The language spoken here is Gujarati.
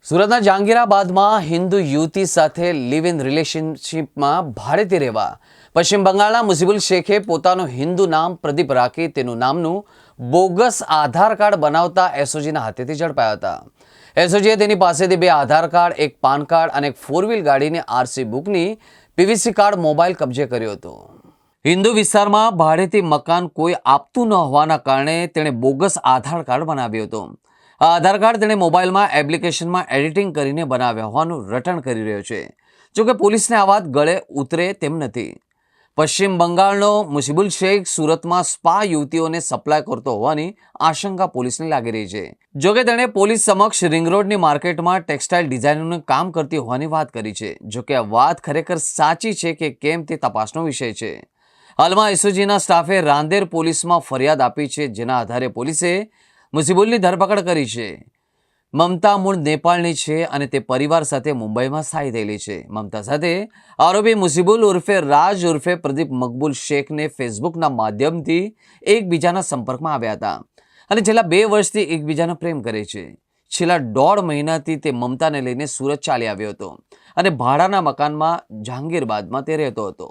સુરતના જહાંગીરાબાદમાં હિન્દુ યુવતી સાથે લિવ ઇન રિલેશનશિપમાં ભાડેથી રહેવા પશ્ચિમ બંગાળના મુજીબુલ શેખે પોતાનું હિન્દુ નામ પ્રદીપ રાખી તેનું નામનું બોગસ આધાર કાર્ડ બનાવતા એસઓજીના હાથેથી ઝડપાયા હતા। એસઓજીએ તેની પાસેથી 2 આધાર કાર્ડ, 1 પાન કાર્ડ અને એક 4 વ્હીલ ગાડીની આરસી બુકની પીવીસી કાર્ડ મોબાઈલ કબજે કર્યો હતો। હિન્દુ વિસ્તારમાં ભાડેથી મકાન કોઈ આપતું ન હોવાના કારણે તેણે બોગસ આધાર કાર્ડ બનાવ્યો હતો। આ આધાર કાર્ડ તેણે મોબાઈલમાં એપ્લિકેશનમાં એડિટિંગ કરીને બનાવ્યા હોવાનું રટણ કરી રહ્યો છે। જોકે પોલીસને આ વાત ગળે ઉતરે તેમ નથી। પશ્ચિમ બંગાળનો મુજીબુલ શેખ સુરતમાં સ્પા યુવતીઓને સપ્લાય કરતો હોવાની આશંકા પોલીસને લાગી રહી છે। જોકે તેણે પોલીસ સમક્ષ રિંગ રોડની માર્કેટમાં ટેક્સટાઇલ ડિઝાઇનરનું કામ કરતી હોવાની વાત કરી છે। જોકે આ વાત ખરેખર સાચી છે કે કેમ તે તપાસનો વિષય છે। હાલમાં એસઓજીના સ્ટાફે રાંદેર પોલીસમાં ફરિયાદ આપી છે, જેના આધારે પોલીસે મુજીબુલની ધરપકડ કરી છે। મમતા મૂળ નેપાળની છે અને તે પરિવાર સાથે મુંબઈમાં સ્થાયી થયેલી છે। મમતા સાથે આરોપી મુજીબુલ ઉર્ફે રાજ ઉર્ફે પ્રદીપ મકબૂલ શેખને ફેસબુકના માધ્યમથી એકબીજાના સંપર્કમાં આવ્યા હતા અને છેલ્લા 2 વર્ષથી એકબીજાનો પ્રેમ કરે છે। છેલ્લા 1.5 મહિનાથી તે મમતાને લઈને સુરત ચાલી આવ્યો હતો અને ભાડાના મકાનમાં જહાંગીરબાદમાં તે રહેતો હતો।